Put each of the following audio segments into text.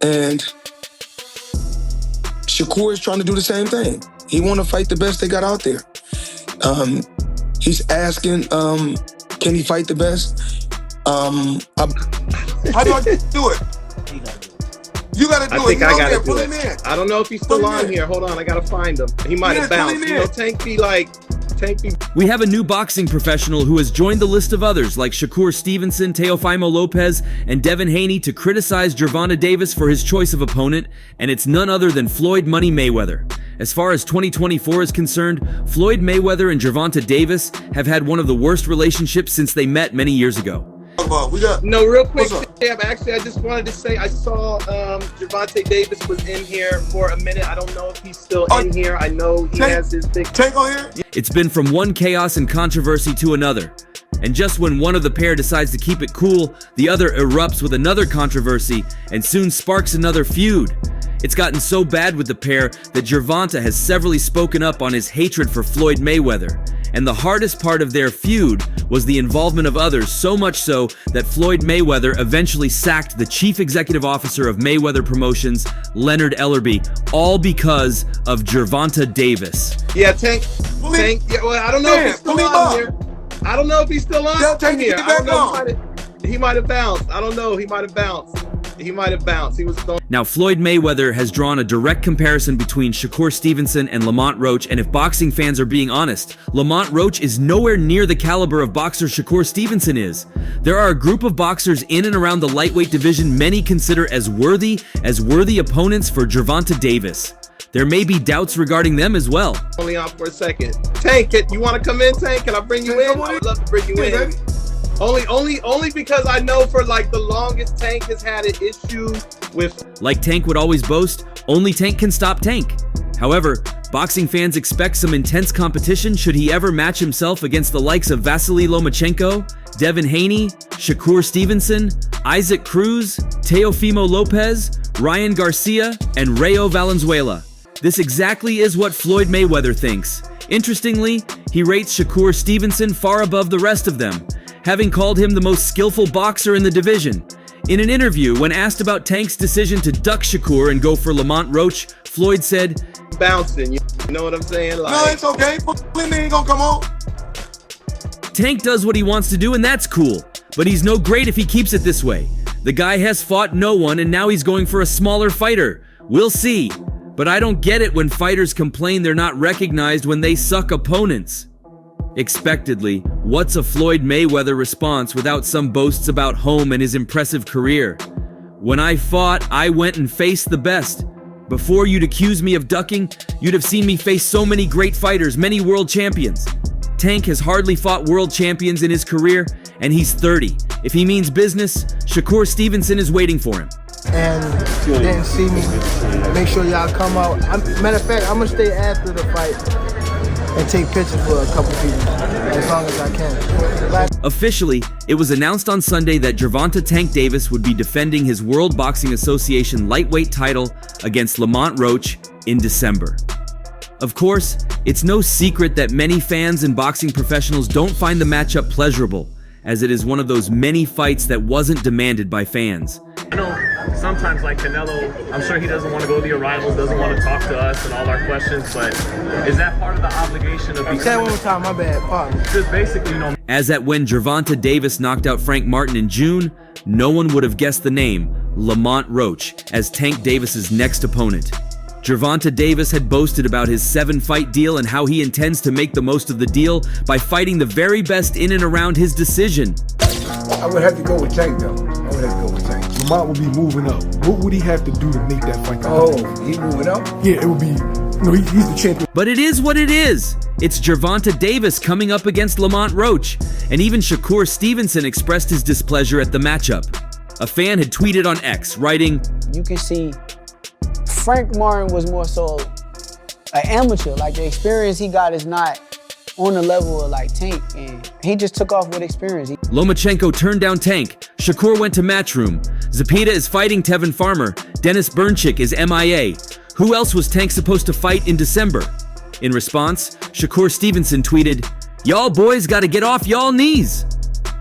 And Shakur is trying to do the same thing. He want to fight the best they got out there. He's asking, can he fight the best? How do I do it? You gotta do it. I think I gotta pull do him in. it. I don't know if he's still on here. Hold on, I gotta find him. He might have bounced. You know, Tank be. We have a new boxing professional who has joined the list of others like Shakur Stevenson, Teofimo Lopez, and Devin Haney to criticize Gervonta Davis for his choice of opponent, and it's none other than Floyd Money Mayweather. As far as 2024 is concerned, Floyd Mayweather and Gervonta Davis have had one of the worst relationships since they met many years ago. No, real quick, Tab, actually, I just wanted to say I saw Gervonta Davis was in here for a minute. I don't know if he's still in here. I know he has his big Tank on here. It's been from one chaos and controversy to another. And just when one of the pair decides to keep it cool, the other erupts with another controversy and soon sparks another feud. It's gotten so bad with the pair that Gervonta has severally spoken up on his hatred for Floyd Mayweather. And the hardest part of their feud was the involvement of others, so much so that Floyd Mayweather eventually sacked the chief executive officer of Mayweather Promotions, Leonard Ellerby, all because of Gervonta Davis. Yeah, Tank. Yeah, well, I don't know if he's still on here. I don't know if he's still on here. I don't know. He might have bounced. I don't know. He might have bounced. He was going. Now, Floyd Mayweather has drawn a direct comparison between Shakur Stevenson and Lamont Roach, and if boxing fans are being honest, Lamont Roach is nowhere near the caliber of boxer Shakur Stevenson is. There are a group of boxers in and around the lightweight division many consider as worthy opponents for Gervonta Davis. There may be doubts regarding them as well. Only on for a second. Tank, you want to come in, Tank? Can I bring you in? I would love to bring you in. Only because I know for like the longest Tank has had an issue with. Like Tank would always boast, only Tank can stop Tank. However, boxing fans expect some intense competition should he ever match himself against the likes of Vasily Lomachenko, Devin Haney, Shakur Stevenson, Isaac Cruz, Teofimo Lopez, Ryan Garcia, and Rayo Valenzuela. This exactly is what Floyd Mayweather thinks. Interestingly, he rates Shakur Stevenson far above the rest of them, having called him the most skillful boxer in the division. In an interview, when asked about Tank's decision to duck Shakur and go for Lamont Roach, Floyd said, "Bouncing, you know what I'm saying? No, it's okay. He ain't gonna come on." Tank does what he wants to do, and that's cool. But he's no great if he keeps it this way. The guy has fought no one, and now he's going for a smaller fighter. We'll see. But I don't get it when fighters complain they're not recognized when they suck opponents. Expectedly, what's a Floyd Mayweather response without some boasts about home and his impressive career? When I fought, I went and faced the best. Before you'd accuse me of ducking, you'd have seen me face so many great fighters, many world champions. Tank has hardly fought world champions in his career, and he's 30. If he means business, Shakur Stevenson is waiting for him. And didn't see me, make sure y'all come out. Matter of fact, I'm gonna stay after the fight and take pictures for a couple people, as long as I can. Officially, it was announced on Sunday that Gervonta Tank Davis would be defending his World Boxing Association lightweight title against Lamont Roach in December. Of course, it's no secret that many fans and boxing professionals don't find the matchup pleasurable, as it is one of those many fights that wasn't demanded by fans. I know sometimes like Canelo, I'm sure he doesn't want to go to your rivals, doesn't want to talk to us and all our questions, but is that part of the obligation of Say it one more time, my bad, pardon. Just basically, you know. As at when Gervonta Davis knocked out Frank Martin in June, no one would have guessed the name Lamont Roach as Tank Davis's next opponent. Gervonta Davis had boasted about his 7-fight deal and how he intends to make the most of the deal by fighting the very best in and around his decision. I would have to go with Tank, though. Lamont would be moving up. What would he have to do to make that fight? He moving up? Yeah, it would be, he's the champion. But it is what it is. It's Gervonta Davis coming up against Lamont Roach, and even Shakur Stevenson expressed his displeasure at the matchup. A fan had tweeted on X, writing, "You can see Frank Martin was more so an amateur. Like the experience he got is not on the level of like Tank, and he just took off with experience." Lomachenko turned down Tank. Shakur went to Matchroom. Zapita is fighting Tevin Farmer. Dennis Bernchik is MIA. Who else was Tank supposed to fight in December? In response, Shakur Stevenson tweeted, "Y'all boys gotta get off y'all knees."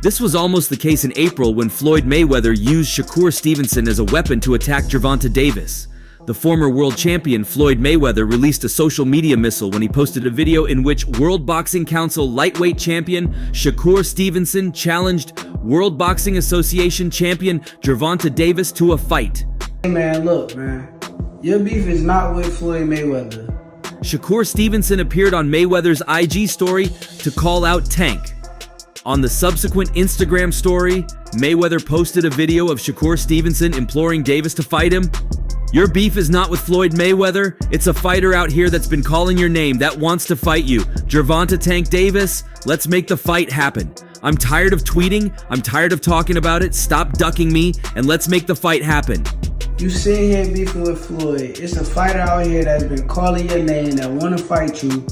This was almost the case in April when Floyd Mayweather used Shakur Stevenson as a weapon to attack Gervonta Davis. The former world champion Floyd Mayweather released a social media missile when he posted a video in which World Boxing Council lightweight champion Shakur Stevenson challenged World Boxing Association champion Gervonta Davis to a fight. Hey man, look man, your beef is not with Floyd Mayweather. Shakur Stevenson appeared on Mayweather's IG story to call out Tank. On the subsequent Instagram story, Mayweather posted a video of Shakur Stevenson imploring Davis to fight him. Your beef is not with Floyd Mayweather, it's a fighter out here that's been calling your name that wants to fight you. Gervonta Tank Davis, let's make the fight happen. I'm tired of tweeting, I'm tired of talking about it, stop ducking me, and let's make the fight happen. You sitting here beefing with Floyd. It's a fighter out here that's been calling your name that want to fight you.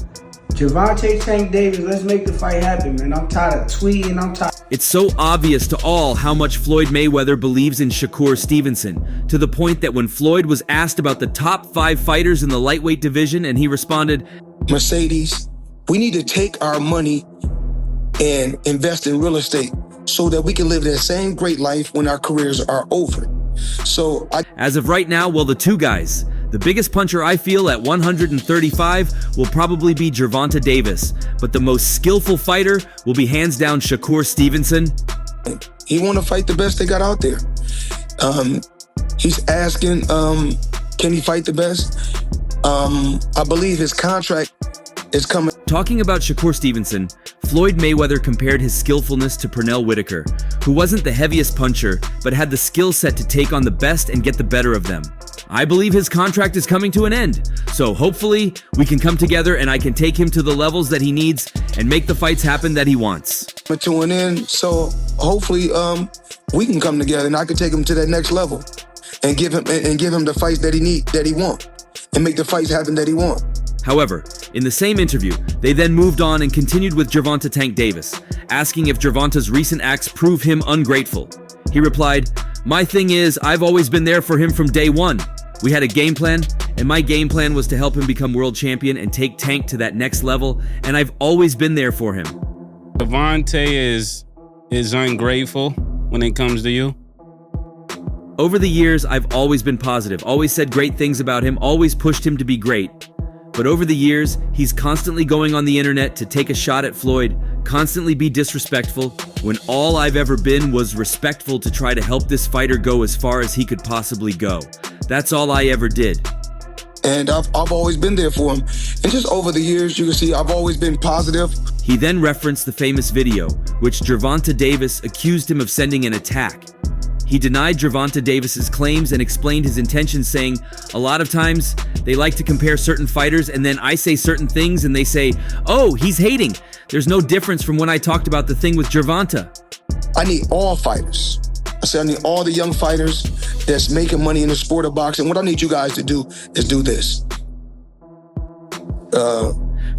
Gervonta Tank Davis, let's make the fight happen, man. I'm tired of tweeting, I'm tired. It's so obvious to all how much Floyd Mayweather believes in Shakur Stevenson, to the point that when Floyd was asked about the top 5 fighters in the lightweight division and he responded, Mercedes, we need to take our money and invest in real estate so that we can live that same great life when our careers are over. As of right now, well, the two guys, the biggest puncher I feel at 135 will probably be Gervonta Davis, but the most skillful fighter will be hands down Shakur Stevenson. He want to fight the best they got out there. He's asking, can he fight the best? I believe his contract is coming. Talking about Shakur Stevenson, Floyd Mayweather compared his skillfulness to Pernell Whitaker, who wasn't the heaviest puncher, but had the skill set to take on the best and get the better of them. I believe his contract is coming to an end, so hopefully we can come together and I can take him to the levels that he needs and make the fights happen that he wants. To an end, so hopefully we can come together and I can take him to that next level and give him the fights that he want, and make the fights happen that he want. However, in the same interview, they then moved on and continued with Gervonta Tank Davis, asking if Gervonta's recent acts prove him ungrateful. He replied, "My thing is, I've always been there for him from day one. We had a game plan, and my game plan was to help him become world champion and take Tank to that next level, and I've always been there for him." Gervonta is ungrateful when it comes to you? Over the years, I've always been positive, always said great things about him, always pushed him to be great. But over the years, he's constantly going on the internet to take a shot at Floyd, constantly be disrespectful, when all I've ever been was respectful to try to help this fighter go as far as he could possibly go. That's all I ever did. And I've always been there for him. And just over the years, you can see I've always been positive. He then referenced the famous video, which Gervonta Davis accused him of sending an attack. He denied Gervonta Davis's claims and explained his intentions, saying, "A lot of times they like to compare certain fighters and then I say certain things and they say, oh, he's hating. There's no difference from when I talked about the thing with Gervonta." I need all fighters. I said I need all the young fighters that's making money in the sport of boxing. What I need you guys to do is do this.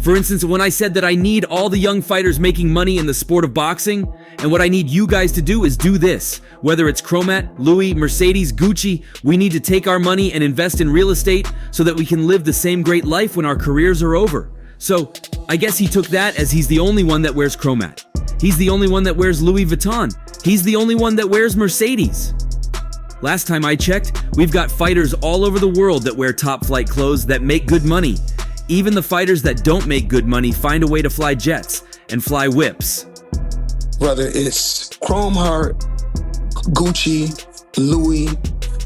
For instance, when I said that I need all the young fighters making money in the sport of boxing, and what I need you guys to do is do this. Whether it's Chromat, Louis, Mercedes, Gucci, we need to take our money and invest in real estate so that we can live the same great life when our careers are over. So, I guess he took that as he's the only one that wears Chromat. He's the only one that wears Louis Vuitton. He's the only one that wears Mercedes. Last time I checked, we've got fighters all over the world that wear top flight clothes that make good money. Even the fighters that don't make good money find a way to fly jets and fly whips. Whether it's Chrome Heart, Gucci, Louis.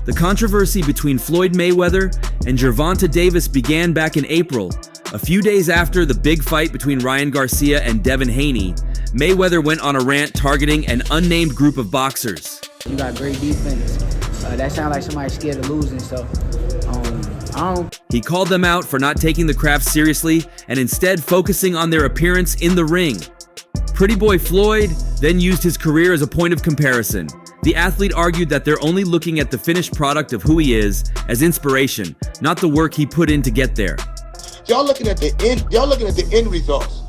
The controversy between Floyd Mayweather and Gervonta Davis began back in April. A few days after the big fight between Ryan Garcia and Devin Haney, Mayweather went on a rant targeting an unnamed group of boxers. You got great defense. That sounds like somebody scared of losing, so He called them out for not taking the craft seriously and instead focusing on their appearance in the ring. Pretty boy Floyd then used his career as a point of comparison. The athlete argued that they're only looking at the finished product of who he is as inspiration, not the work he put in to get there. Y'all looking at the end. Y'all looking at the end results.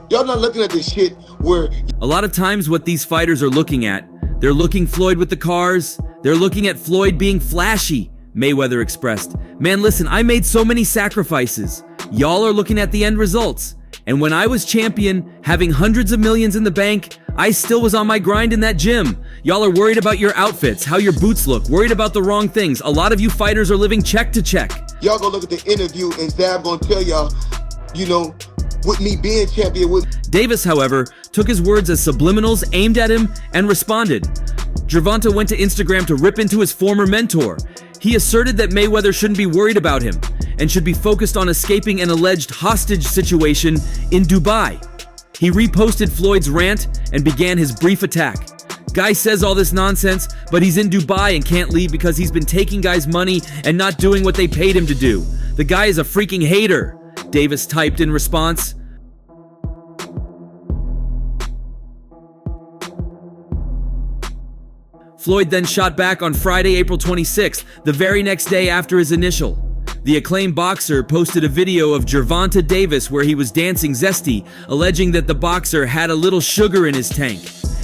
Y'all not looking at this shit where. A lot of times what these fighters are looking at, they're looking Floyd with the cars, they're looking at Floyd being flashy, Mayweather expressed. Man, listen, I made so many sacrifices. Y'all are looking at the end results. And when I was champion, having hundreds of millions in the bank, I still was on my grind in that gym. Y'all are worried about your outfits, how your boots look, worried about the wrong things. A lot of you fighters are living check to check. Y'all go look at the interview and Zab gonna tell y'all, you know, with me being champion with. Davis, however, took his words as subliminals, aimed at him, and responded. Gervonta went to Instagram to rip into his former mentor. He asserted that Mayweather shouldn't be worried about him and should be focused on escaping an alleged hostage situation in Dubai. He reposted Floyd's rant and began his brief attack. Guy says all this nonsense, but he's in Dubai and can't leave because he's been taking guys' money and not doing what they paid him to do. The guy is a freaking hater, Davis typed in response. Floyd then shot back on Friday, April 26th, the very next day after his initial. The acclaimed boxer posted a video of Gervonta Davis where he was dancing zesty, alleging that the boxer had a little sugar in his tank.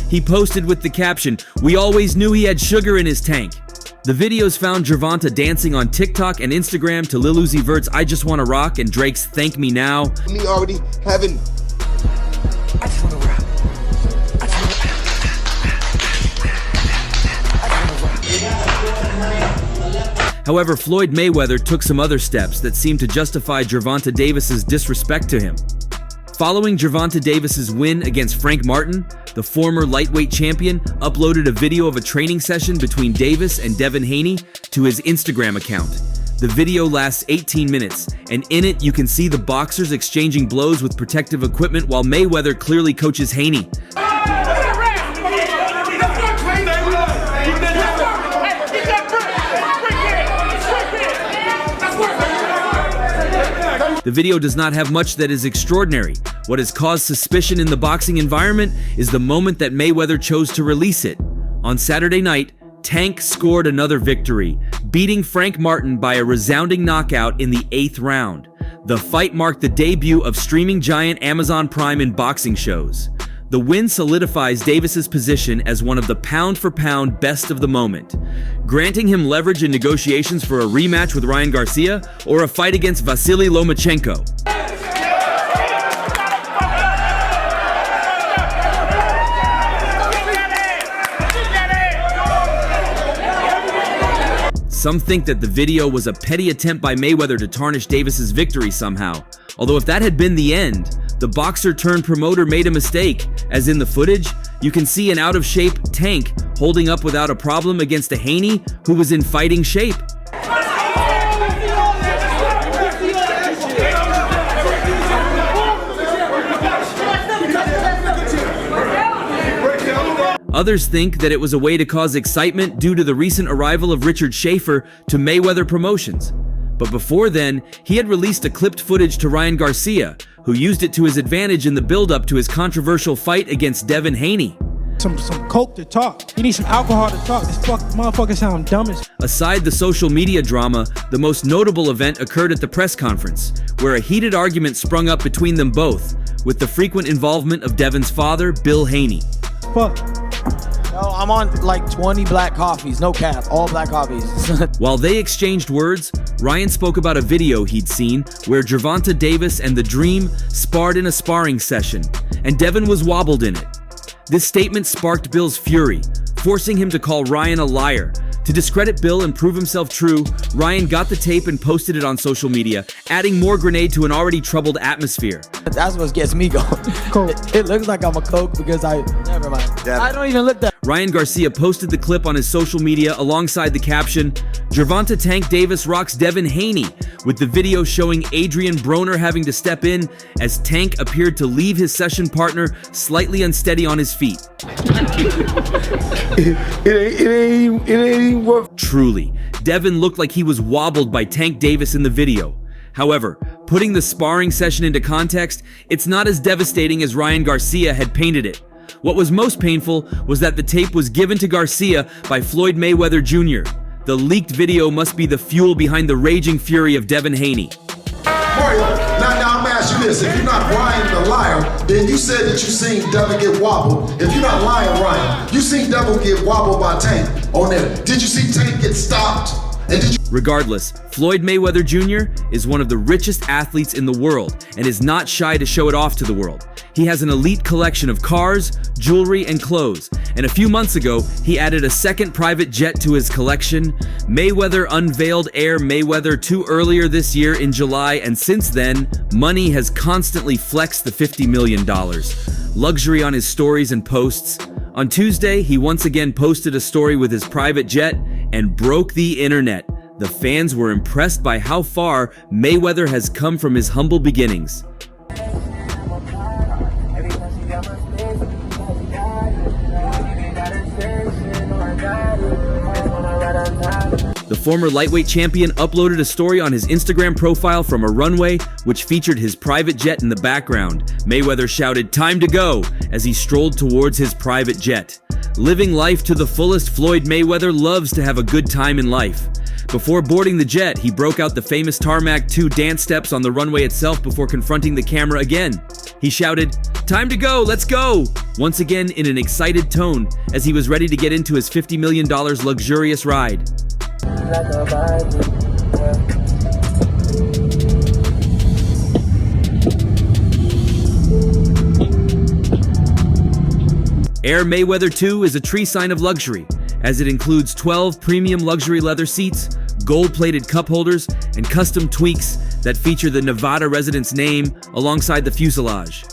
He posted with the caption, "We always knew he had sugar in his tank." The videos found Gervonta dancing on TikTok and Instagram to Lil Uzi Vert's I Just Wanna Rock and Drake's Thank Me Now. Me already having. I just wanna rap. However, Floyd Mayweather took some other steps that seemed to justify Gervonta Davis's disrespect to him. Following Gervonta Davis's win against Frank Martin, the former lightweight champion uploaded a video of a training session between Davis and Devin Haney to his Instagram account. The video lasts 18 minutes, and in it you can see the boxers exchanging blows with protective equipment while Mayweather clearly coaches Haney. The video does not have much that is extraordinary. What has caused suspicion in the boxing environment is the moment that Mayweather chose to release it. On Saturday night, Tank scored another victory, beating Frank Martin by a resounding knockout in the 8th round. The fight marked the debut of streaming giant Amazon Prime in boxing shows. The win solidifies Davis's position as one of the pound-for-pound best of the moment, granting him leverage in negotiations for a rematch with Ryan Garcia or a fight against Vasily Lomachenko. Some think that the video was a petty attempt by Mayweather to tarnish Davis's victory somehow. Although if that had been the end, the boxer turned promoter made a mistake, as in the footage, you can see an out-of-shape Tank holding up without a problem against a Haney who was in fighting shape. Others think that it was a way to cause excitement due to the recent arrival of Richard Schaefer to Mayweather Promotions. But before then, he had released a clipped footage to Ryan Garcia, who used it to his advantage in the build-up to his controversial fight against Devin Haney. Some coke to talk. You need some alcohol to talk. This motherfucker sound dumb as... Aside the social media drama, the most notable event occurred at the press conference, where a heated argument sprung up between them both, with the frequent involvement of Devin's father, Bill Haney. Fuck. No, I'm on like 20 black coffees, no cap, all black coffees. While they exchanged words, Ryan spoke about a video he'd seen where Gervonta Davis and The Dream sparred in a sparring session, and Devin was wobbled in it. This statement sparked Bill's fury, forcing him to call Ryan a liar. To discredit Bill and prove himself true, Ryan got the tape and posted it on social media, adding more grenade to an already troubled atmosphere. That's what gets me going. Cool. It looks like I'm a coke because never mind. I don't even look that. Ryan Garcia posted the clip on his social media alongside the caption, "Gervonta Tank Davis rocks Devin Haney," with the video showing Adrian Broner having to step in as Tank appeared to leave his session partner slightly unsteady on his feet. It ain't worth. Truly, Devin looked like he was wobbled by Tank Davis in the video. However, putting the sparring session into context, it's not as devastating as Ryan Garcia had painted it. What was most painful was that the tape was given to Garcia by Floyd Mayweather Jr. The leaked video must be the fuel behind the raging fury of Devin Haney. Mario, now I'm asking you this. If you're not Ryan the liar, then you said that you seen Devin get wobbled. If you're not lying, Ryan, you seen Devin get wobbled by Tank on there. Did you see Tank get stopped Regardless, Floyd Mayweather Jr. is one of the richest athletes in the world and is not shy to show it off to the world. He has an elite collection of cars, jewelry, and clothes, and a few months ago, he added a second private jet to his collection. Mayweather unveiled Air Mayweather 2 earlier this year in July, and since then, money has constantly flexed the $50 million. Luxury on his stories and posts. On Tuesday, he once again posted a story with his private jet and broke the internet. The fans were impressed by how far Mayweather has come from his humble beginnings. The former lightweight champion uploaded a story on his Instagram profile from a runway, which featured his private jet in the background. Mayweather shouted, "Time to go," as he strolled towards his private jet. Living life to the fullest, Floyd Mayweather loves to have a good time in life. Before boarding the jet, he broke out the famous Tarmac 2 dance steps on the runway itself before confronting the camera again. He shouted, "Time to go, let's go!" once again in an excited tone as he was ready to get into his $50 million luxurious ride. Air Mayweather 2 is a true sign of luxury, as it includes 12 premium luxury leather seats, gold-plated cup holders, and custom tweaks that feature the Nevada resident's name alongside the fuselage.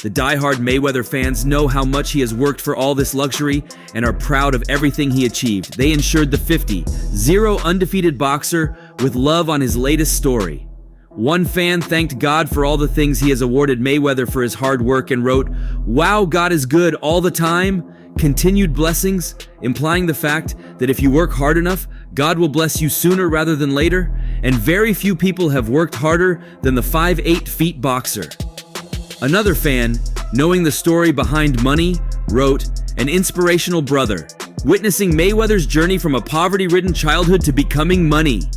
The die-hard Mayweather fans know how much he has worked for all this luxury and are proud of everything he achieved. They ensured the 50-0 undefeated boxer with love on his latest story. One fan thanked God for all the things he has awarded Mayweather for his hard work and wrote, "Wow, God is good all the time. Continued blessings," implying the fact that if you work hard enough, God will bless you sooner rather than later, and very few people have worked harder than the 5'8" feet boxer. Another fan, knowing the story behind money, wrote, "An inspirational brother, witnessing Mayweather's journey from a poverty-ridden childhood to becoming money."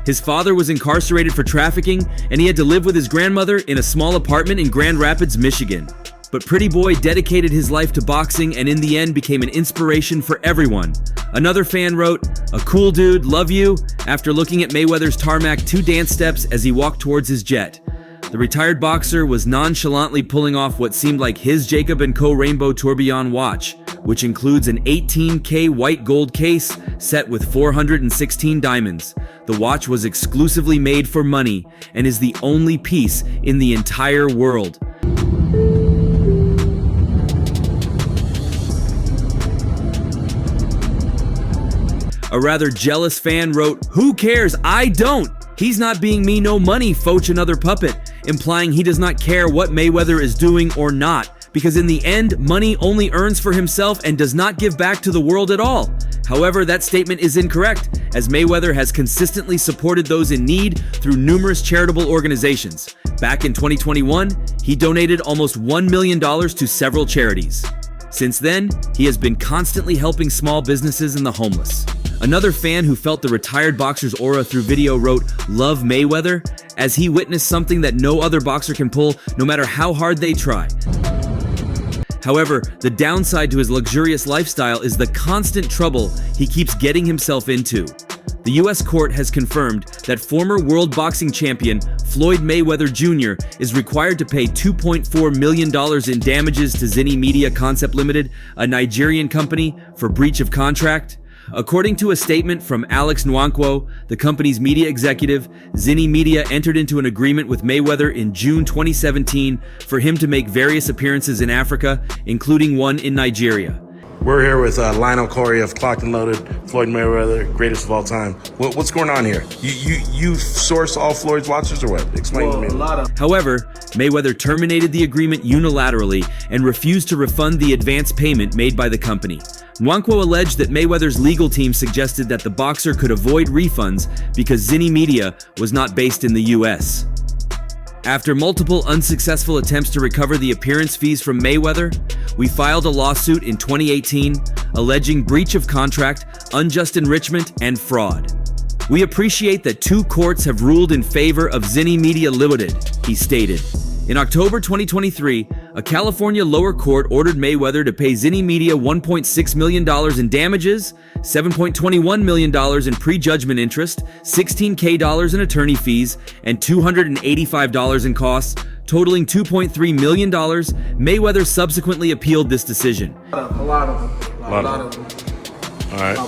His father was incarcerated for trafficking, and he had to live with his grandmother in a small apartment in Grand Rapids, Michigan. But Pretty Boy dedicated his life to boxing and in the end became an inspiration for everyone. Another fan wrote, "A cool dude, love you," after looking at Mayweather's Tarmac 2 dance steps as he walked towards his jet. The retired boxer was nonchalantly pulling off what seemed like his Jacob & Co. Rainbow Tourbillon watch, which includes an 18K white gold case set with 416 diamonds. The watch was exclusively made for money and is the only piece in the entire world. A rather jealous fan wrote, "Who cares? I don't! He's not being me no money, foach another puppet," implying he does not care what Mayweather is doing or not, because in the end, money only earns for himself and does not give back to the world at all. However, that statement is incorrect, as Mayweather has consistently supported those in need through numerous charitable organizations. Back in 2021, he donated almost $1 million to several charities. Since then, he has been constantly helping small businesses and the homeless. Another fan who felt the retired boxer's aura through video wrote, "Love Mayweather," as he witnessed something that no other boxer can pull, no matter how hard they try. However, the downside to his luxurious lifestyle is the constant trouble he keeps getting himself into. The U.S. court has confirmed that former world boxing champion Floyd Mayweather Jr. is required to pay $2.4 million in damages to Zinni Media Concept Limited, a Nigerian company, for breach of contract. According to a statement from Alex Nwankwo, the company's media executive, Zinni Media entered into an agreement with Mayweather in June 2017 for him to make various appearances in Africa, including one in Nigeria. We're here with Lionel Corey of Clocked and Loaded, Floyd Mayweather, greatest of all time. What's going on here? You source all Floyd's watches or what? Explain to me. However, Mayweather terminated the agreement unilaterally and refused to refund the advance payment made by the company. Nwankwo alleged that Mayweather's legal team suggested that the boxer could avoid refunds because Zinni Media was not based in the US. After multiple unsuccessful attempts to recover the appearance fees from Mayweather, we filed a lawsuit in 2018 alleging breach of contract, unjust enrichment, and fraud. We appreciate that 2 courts have ruled in favor of Zinni Media Limited, he stated. In October 2023, a California lower court ordered Mayweather to pay Zinni Media $1.6 million in damages, $7.21 million in prejudgment interest, $16K in attorney fees, and $285 in costs, totaling $2.3 million. Mayweather subsequently appealed this decision. A lot of them. All right.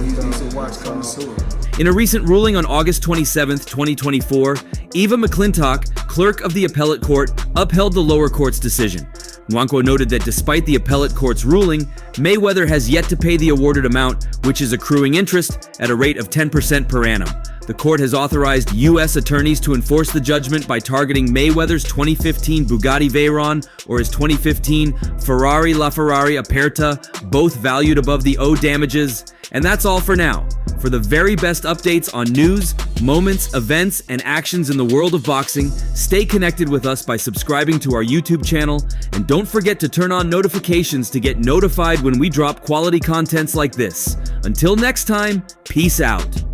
He's a watch coming soon. In a recent ruling on August 27, 2024, Eva McClintock, clerk of the appellate court, upheld the lower court's decision. Nwankwo noted that despite the appellate court's ruling, Mayweather has yet to pay the awarded amount, which is accruing interest at a rate of 10% per annum. The court has authorized U.S. attorneys to enforce the judgment by targeting Mayweather's 2015 Bugatti Veyron or his 2015 Ferrari LaFerrari Aperta, both valued above the owed damages. And that's all for now. For the very best updates on news, moments, events, and actions in the world of boxing, stay connected with us by subscribing to our YouTube channel, and don't forget to turn on notifications to get notified when we drop quality contents like this. Until next time, peace out.